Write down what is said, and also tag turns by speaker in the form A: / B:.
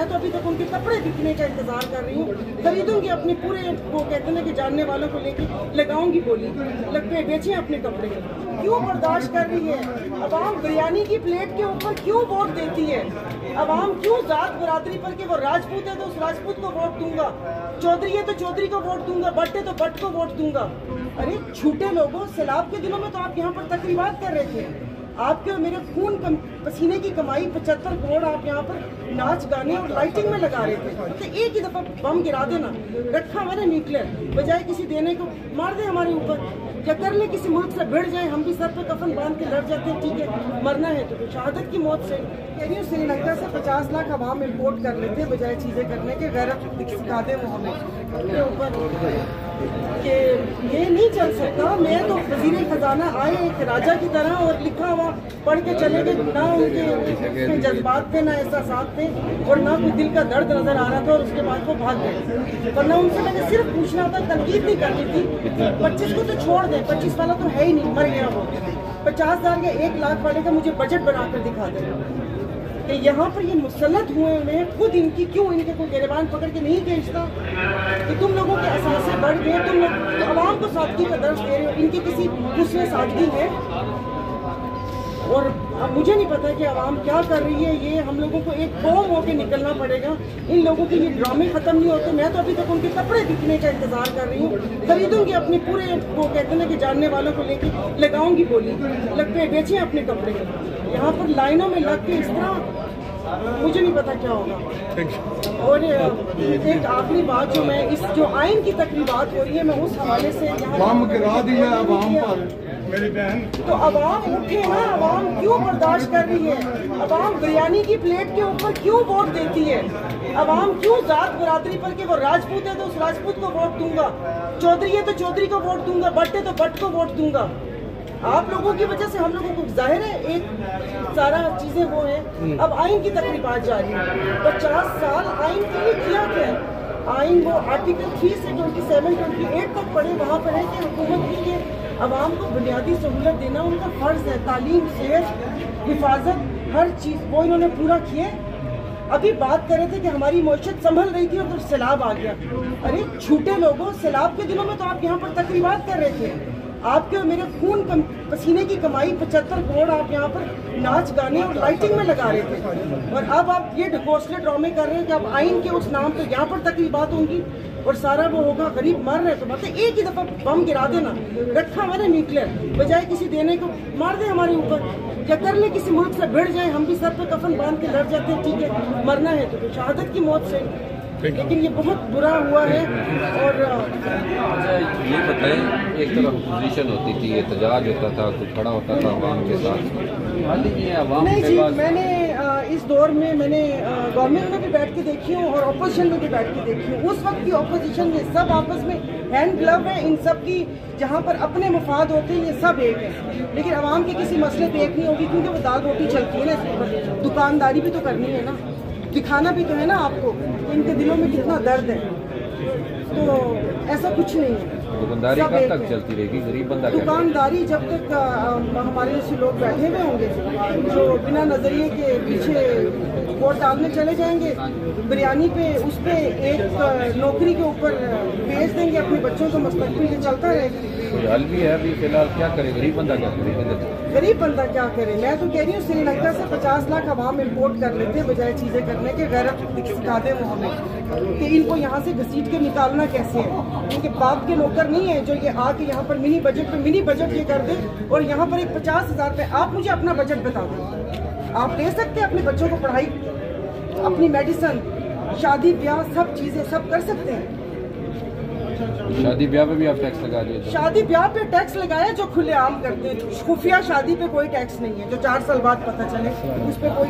A: मैं तो अभी तक उनके कपड़े बिकने का इंतजार कर रही हूँ। खरीदूंगी अपने पूरे, वो कहते हैं कि जानने वालों को लेके लगाऊंगी बोली, लग पे बेचे अपने कपड़े। क्यों बर्दाश्त कर रही है? अवाम बिरयानी की प्लेट के ऊपर क्यों वोट देती है? अवाम क्यों जात बरादरी पर कि वो राजपूत है तो उस राजपूत को वोट दूंगा, चौधरी है तो चौधरी को वोट दूंगा, भट्ट है तो भट्ट को वोट दूंगा। अरे झूठे लोगों, सैलाब के दिनों में तो आप यहाँ पर तकरीबात कर रहे थे। आपके और मेरे खून पसीने की कमाई 75 करोड़ आप यहाँ पर नाच गाने और लाइटिंग में लगा रहे थे। तो एक ही दफा बम गिरा देना, रखा हुआ ना न्यूक्लियर, बजाय किसी देने को मार दे हमारे ऊपर, या कर ले किसी मुल्क से भिड़ जाए, हम भी सर पे कफन बांध के लड़ जाते हैं। ठीक है, मरना है तो शहादत की मौत से। कह रही हूँ श्रीलंका से 50 लाख अवाम इम्पोर्ट कर लेते हैं बजाय चीजें करने के, गैरत सिखा दे वो हमें के ऊपर कि ये नहीं चल सकता। मैं तो वजीर खजाना आए एक राजा की तरह और लिखा हुआ पढ़ के चले गए, ना उनके जज्बात थे, ना एहसास थे, और ना कोई दिल का दर्द नजर आ रहा था, और उसके बाद वो भाग गए। वरना उनसे मैंने सिर्फ पूछना था, तनकीद नहीं करनी थी। 25 को तो छोड़ दे, 25 वाला तो है ही नहीं, मर गया वो। 50,000 या 1 लाख वाले का मुझे बजट बनाकर दिखा दे कि यहाँ पर ये मुसल्लत हुए हैं, खुद इनकी क्यों इनके कोई गिरबान पकड़ के नहीं भेजता कि तुम लोगों के असासे बढ़ गए, तुम लोग तो आवाम को सादगी का दर्ज दे रहे हो, इनकी किसी उसमें सादगी है। और अब मुझे नहीं पता कि आवाम क्या कर रही है। ये हम लोगों को एक कौम होकर निकलना पड़ेगा। इन लोगों के ये ड्रामे खत्म नहीं होते। मैं तो अभी तक उनके कपड़े बिकने का इंतजार कर रही हूँ। खरीदूंगी अपने पूरे, वो कहते हैं कि जानने वालों को लेके लगाऊंगी बोली, लग पे बेचे अपने कपड़े। यहाँ पर लाइनों में लग के इस तरह मुझे नहीं पता क्या होगा। और एक आखिरी बात, जो मैं इस जो आइन की तकरीबात हो रही है, मैं उस हवाले से
B: बम गिरा दिया अवाम पर मेरी बहन।
A: तो अवाम उठे ना, अवाम क्यों बर्दाश्त कर रही है? अवाम बिरयानी की प्लेट के ऊपर क्यों वोट देती है? अवाम क्यों जात बरादरी पर कि वो राजपूत है तो उस राजपूत को वोट दूंगा, चौधरी है तो चौधरी को वोट दूंगा, भट्ट है तो भट्ट को वोट दूंगा। आप लोगों की वजह से हम लोगों को जाहिर है एक सारा चीजें वो है। अब आइन की तकरीबात जारी है। 50 साल आइन के लिए किया क्या? आइन वो आर्टिकल 3 से 27, 28 तक पढ़े, वहाँ पर है कि हुकूमत की के अवाम को बुनियादी सहूलत देना उनका फर्ज है। तालीम, सेहत, हिफाजत, हर चीज वो इन्होंने पूरा किए। अभी बात कर रहे थे कि हमारी मईशत संभल रही थी और तो सैलाब आ गया। अरे झूठे लोगों, सैलाब के दिनों में तो आप यहाँ पर तकरीबात कर रहे थे। आपके और मेरे खून पसीने की कमाई 75 करोड़ आप यहाँ पर नाच गाने और लाइटिंग में लगा रहे थे, और अब आप ये ढकोसले ड्रामे कर रहे हैं कि अब आइन के उस नाम पे यहाँ पर तकरीबात होंगी और सारा वो होगा। गरीब मर रहे तो मतलब एक ही दफा बम गिरा देना, रखा हुआ ना न्यूक्लियर, बजाय किसी देने को मार दे हमारे ऊपर, या कर ले किसी मुल्क से भिड़ जाए, हम भी सर पे कफन बांध के लड़ जाते हैं। ठीक है, मरना है तो शहादत की मौत से। लेकिन ये बहुत बुरा हुआ है। और
C: ये बताएं, एक तरफ पोजीशन होती थी, एहतजाज होता था, कुछ खड़ा होता था अवाम के साथ,
A: नहीं जी, मैंने इस दौर में मैंने गवर्नमेंट में भी बैठ के देखी हूँ और अपोजिशन में भी बैठ के देखी हूँ। उस वक्त की अपोजिशन में सब आपस में हैंड ग्लव है, इन सब की जहाँ पर अपने मफाद होते हैं ये सब एक है, लेकिन आवाम के किसी मसले पे एक नहीं होगी, क्योंकि वो दाल रोटी चलती है ना इसके ऊपर। दुकानदारी भी तो करनी है ना, दिखाना भी तो है ना आपको इनके दिलों में कितना दर्द है। तो ऐसा कुछ नहीं है।
C: दुकानदारी कब तक चलती रहेगी? गरीब बंदा
A: दुकानदारी जब तक हमारे जैसे लोग बैठे हुए होंगे जो बिना नजरिए के पीछे वोट डालने चले जाएंगे, बिरयानी पे उस पे एक नौकरी के ऊपर भेज देंगे अपने बच्चों को, मुस्तकबिल ये चलता रहेगा।
C: हल भी है अभी फिलहाल, क्या करे गरीब बंदा, क्या करे
A: गरीब बंदा क्या करे? मैं तो कह रही हूँ श्रीलंका से 50 लाख अवाम इम्पोर्ट कर लेते हैं बजाय चीजें करने के, गैरत सिखा दे वो हमें कि इनको यहाँ से घसीट के निकालना कैसे है। इनके बाप के नौकर नहीं है जो ये आके यहाँ पर मिनी बजट ये कर दे, और यहाँ पर एक 50,000 रुपये। आप मुझे अपना बजट बता दें, आप ले सकते हैं अपने बच्चों को पढ़ाई, अपनी मेडिसिन, शादी ब्याह, सब चीजें सब कर सकते हैं।
C: शादी ब्याह पे भी आप टैक्स लगा दिए?
A: शादी ब्याह पे टैक्स लगाया जो खुलेआम करते हैं, खुफिया शादी पे कोई टैक्स नहीं है, जो 4 साल बाद पता चले उस पे कोई